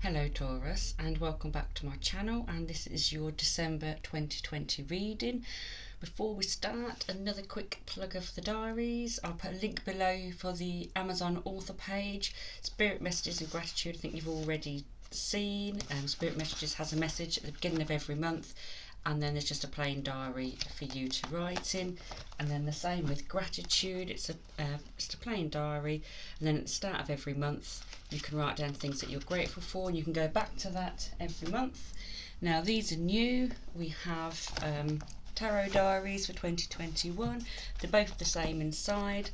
Hello Taurus, and welcome back to my channel, and this is your December 2020 reading. Before we start, another quick plug of the diaries. I'll put a link below for the Amazon author page. Spirit Messages and Gratitude I think you've already seen. Spirit Messages has a message at the beginning of every month, and then there's just a plain diary for you to write in. And then the same with Gratitude, it's just a plain diary, and then at the start of every month you can write down things that you're grateful for, and you can go back to that every month. Now these are new. We have Tarot Diaries for 2021. They're both the same inside.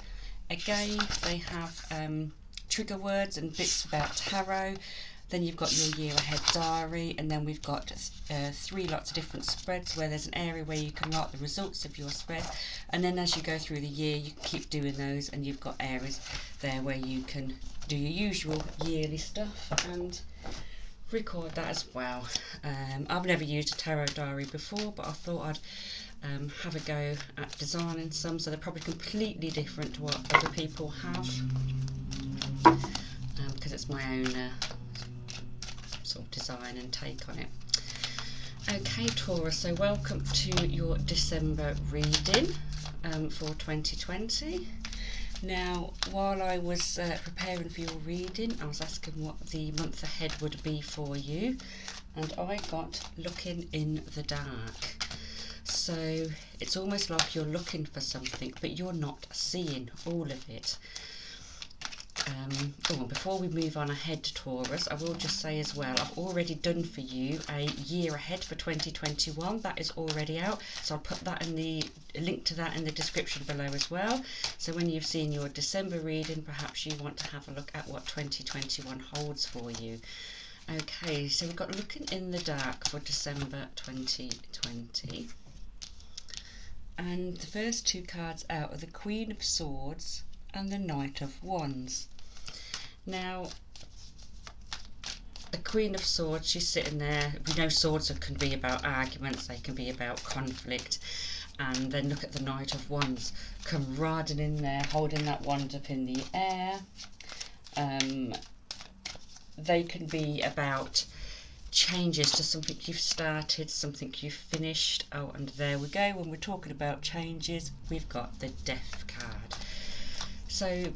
Again, they have trigger words and bits about tarot. Then you've got your year ahead diary, and then we've got three lots of different spreads where there's an area where you can write the results of your spread, and then as you go through the year you can keep doing those, and you've got areas there where you can do your usual yearly stuff and record that as well. I've never used a tarot diary before, but I thought I'd have a go at designing some, so they're probably completely different to what other people have, because it's my own sort of design and take on it. Okay Taurus, so welcome to your December reading for 2020. Now, while I was preparing for your reading, I was asking what the month ahead would be for you, and I got looking in the dark. So it's almost like you're looking for something, but you're not seeing all of it. Before we move on ahead to Taurus, I will just say as well, I've already done for you a year ahead for 2021. That is already out, so I'll put that in the link to that in the description below as well. So when you've seen your December reading, perhaps you want to have a look at what 2021 holds for you. Okay, so we've got Looking in the Dark for December 2020. And the first two cards out are the Queen of Swords and the Knight of Wands. Now, the Queen of Swords, she's sitting there. We know swords can be about arguments, they can be about conflict. And then look at the Knight of Wands, come riding in there, holding that wand up in the air. They can be about changes to something you've started, something you've finished. Oh, and there we go. When we're talking about changes, we've got the Death card. So,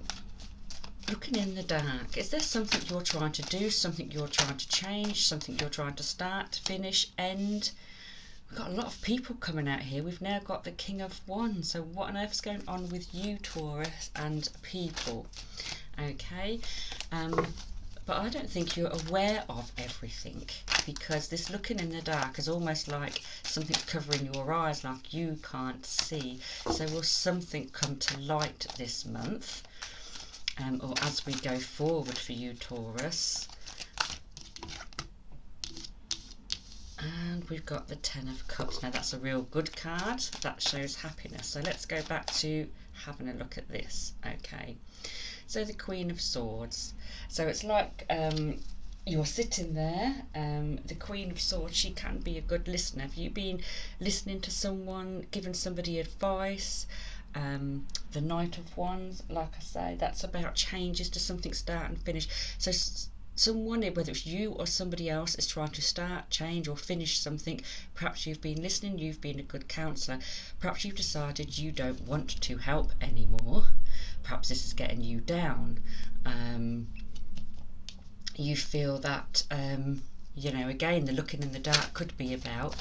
looking in the dark, is there something you're trying to do, something you're trying to change, something you're trying to start, finish, end? We've got a lot of people coming out here. We've now got the King of Wands. So what on earth's going on with you, Taurus, and people? Okay, but I don't think you're aware of everything, because this looking in the dark is almost like something covering your eyes, like you can't see. So will something come to light this month, or as we go forward for you, Taurus? And we've got the Ten of Cups. Now that's a real good card. That shows happiness. So let's go back to having a look at this. Okay, so the Queen of Swords. So it's like you're sitting there. The Queen of Swords, she can be a good listener. Have you been listening to someone, giving somebody advice? The Knight of Wands, like I say, that's about changes to something, start and finish. So someone, whether it's you or somebody else, is trying to start, change or finish something. Perhaps you've been listening, you've been a good counsellor. Perhaps you've decided you don't want to help anymore. Perhaps this is getting you down. You feel that, again, the looking in the dark could be about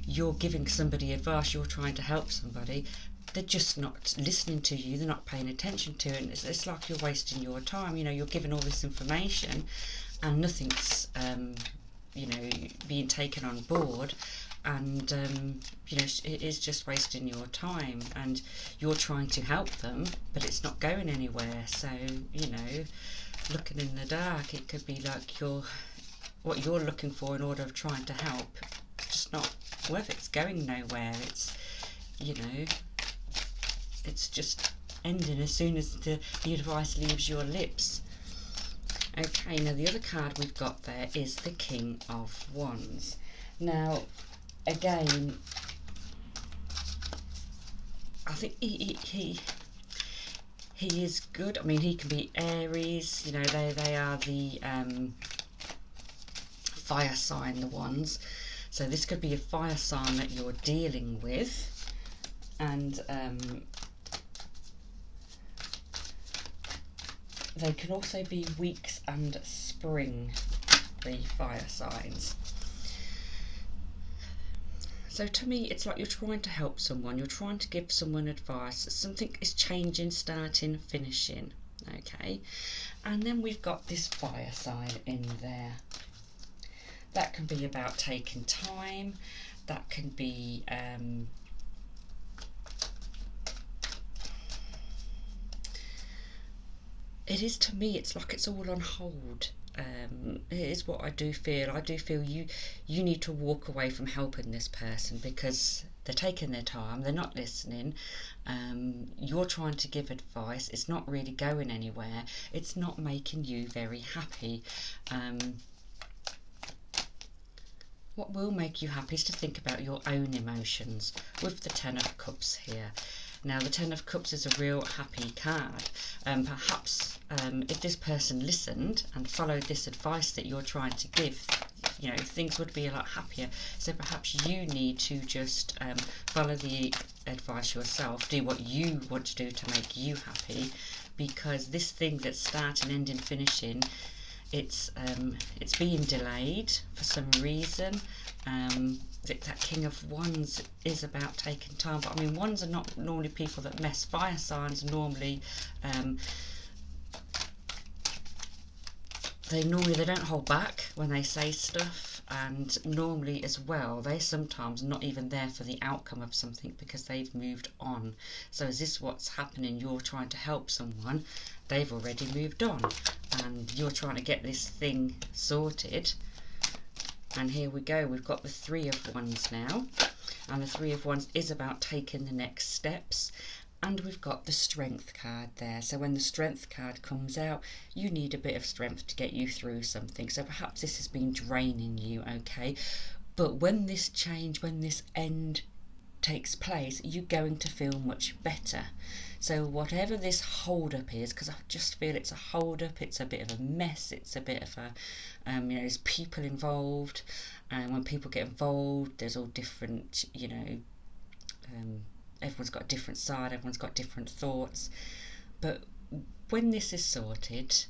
you're giving somebody advice, you're trying to help somebody. They're just not listening to you, they're not paying attention to it, and it's like you're wasting your time. You're given all this information and nothing's being taken on board, and it is just wasting your time, and you're trying to help them but it's not going anywhere. So looking in the dark, it could be like what you're looking for in order of trying to help, it's just not worth it. It's going nowhere. It's just ending as soon as the advice leaves your lips. Okay, now the other card we've got there is the King of Wands. Now, again, I think he is good. I mean, he can be Aries. They are the fire sign, the ones. So this could be a fire sign that you're dealing with, and they can also be weeks and spring, the fire signs. So to me, it's like you're trying to help someone, you're trying to give someone advice. Something is changing, starting, finishing. Okay, and then we've got this fire sign in there. That can be about taking time. That can be it is, to me, it's like it's all on hold. It is what I do feel. I do feel you need to walk away from helping this person because they're taking their time, they're not listening. You're trying to give advice, it's not really going anywhere, it's not making you very happy. What will make you happy is to think about your own emotions with the Ten of Cups here. Now the Ten of Cups is a real happy card. Perhaps if this person listened and followed this advice that you're trying to give, you know, things would be a lot happier. So perhaps you need to just follow the advice yourself, do what you want to do to make you happy, because this thing that's starting, ending, finishing, it's being delayed for some reason. That King of Wands is about taking time, but I mean, wands are not normally people that mess. Fire signs normally they don't hold back when they say stuff, and normally as well they sometimes not even there for the outcome of something because they've moved on. So is this what's happening? You're trying to help someone, they've already moved on, and you're trying to get this thing sorted. And here we go, we've got the Three of Wands now, and the Three of Wands is about taking the next steps. And we've got the Strength card there. So when the Strength card comes out, you need a bit of strength to get you through something. So perhaps this has been draining you, okay? But when this change, when this end takes place, you're going to feel much better. So whatever this hold up is, because I just feel it's a hold up, it's a bit of a mess, it's a bit of a, you know, there's people involved, and when people get involved, there's all different, you know, everyone's got a different side, everyone's got different thoughts. But when this is sorted,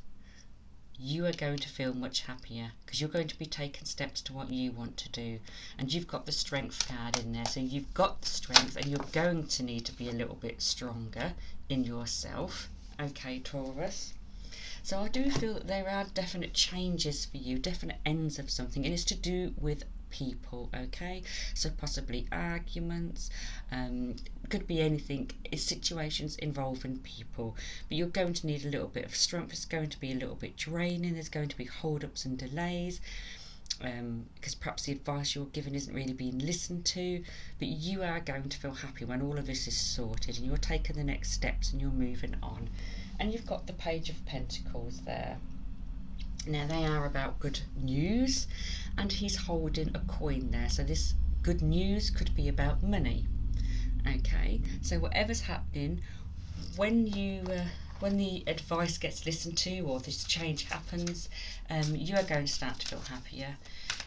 you are going to feel much happier because you're going to be taking steps to what you want to do. And you've got the Strength card in there, so you've got the strength, and you're going to need to be a little bit stronger in yourself. Okay, Taurus. So I do feel that there are definite changes for you, definite ends of something, and it's to do with people, okay? So possibly arguments, could be anything. It's situations involving people, but you're going to need a little bit of strength. It's going to be a little bit draining, there's going to be hold-ups and delays, because perhaps the advice you're given isn't really being listened to, but you are going to feel happy when all of this is sorted and you're taking the next steps and you're moving on. And you've got the Page of Pentacles there. Now they are about good news, and he's holding a coin there, so this good news could be about money. Okay, so whatever's happening, when the advice gets listened to or this change happens, you are going to start to feel happier.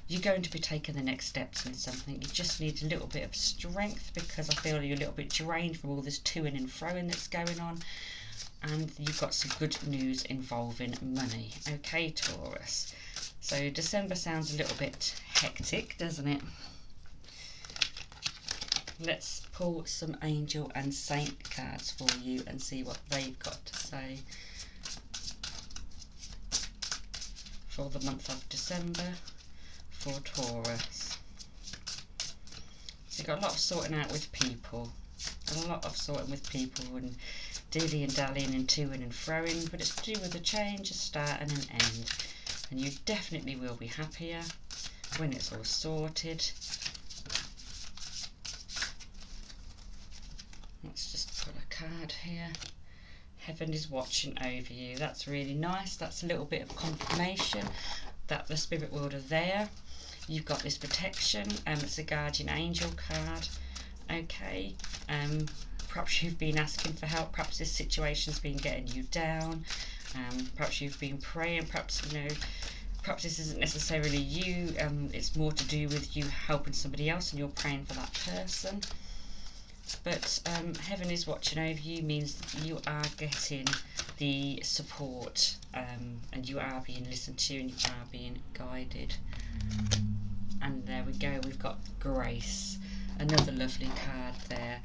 You're going to be taking the next steps in something. You just need a little bit of strength because I feel you're a little bit drained from all this to-ing and fro-ing that's going on. And you've got some good news involving money. Okay, Taurus. So December sounds a little bit hectic, doesn't it? Let's pull some angel and saint cards for you and see what they've got to say for the month of December for Taurus. So you've got a lot of sorting out with people, and a lot of sorting with people and dilly and dallying and to-ing and fro-ing, but it's to do with a change, a start and an end. And you definitely will be happier when it's all sorted. Let's just pull a card here. Heaven is watching over you. That's really nice. That's a little bit of confirmation that the spirit world are there. You've got this protection. It's a guardian angel card. Okay. Perhaps you've been asking for help, perhaps this situation's been getting you down, perhaps you've been praying, perhaps, you know, perhaps this isn't necessarily you, it's more to do with you helping somebody else and you're praying for that person. But heaven is watching over you means that you are getting the support, and you are being listened to and you are being guided. And there we go, we've got grace, another lovely card there.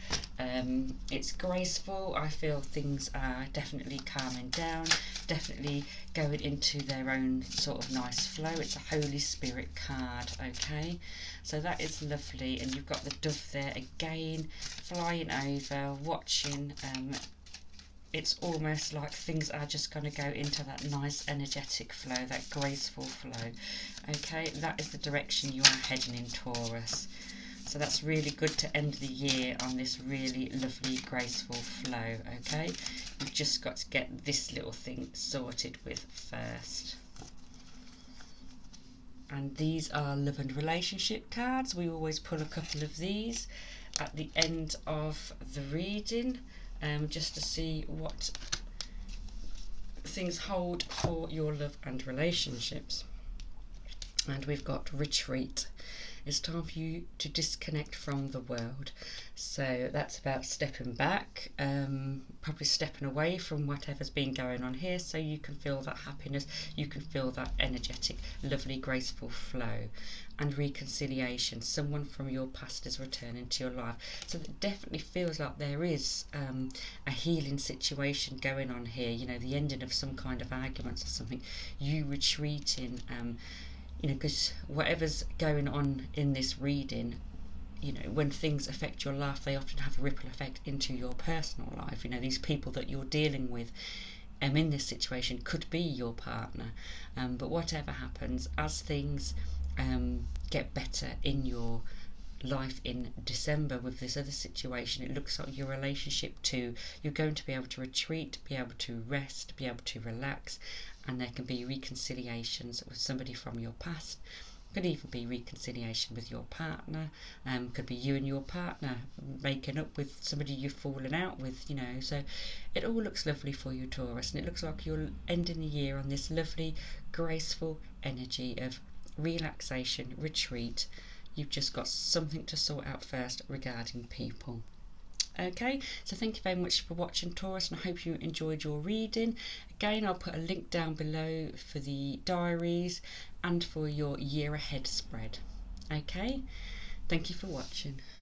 It's graceful. I feel things are definitely calming down, definitely going into their own sort of nice flow. It's a Holy Spirit card, okay? So that is lovely. And you've got the dove there again, flying over, watching. It's almost like things are just going to go into that nice energetic flow, that graceful flow. Okay, that is the direction you are heading in, Taurus. So that's really good to end the year on this really lovely, graceful flow, okay? You've just got to get this little thing sorted with first. And these are love and relationship cards. We always pull a couple of these at the end of the reading, just to see what things hold for your love and relationships. And we've got retreat. It's time for you to disconnect from the world. So that's about stepping back, probably stepping away from whatever's been going on here, so you can feel that happiness, you can feel that energetic, lovely, graceful flow. And reconciliation, someone from your past is returning to your life. So it definitely feels like there is a healing situation going on here, you know, the ending of some kind of arguments or something, you retreating, you know, because whatever's going on in this reading, you know, when things affect your life, they often have a ripple effect into your personal life. You know, these people that you're dealing with in this situation could be your partner, but whatever happens, as things get better in your life in December with this other situation, it looks like your relationship too, you're going to be able to retreat, be able to rest, be able to relax, and there can be reconciliations with somebody from your past. Could even be reconciliation with your partner, could be you and your partner making up with somebody you've fallen out with, you know. So it all looks lovely for you, Taurus, and it looks like you're ending the year on this lovely, graceful energy of relaxation, retreat. You've just got something to sort out first regarding people. Okay, so thank you very much for watching, Taurus, and I hope you enjoyed your reading. Again, I'll put a link down below for the diaries and for your year ahead spread. Okay, thank you for watching.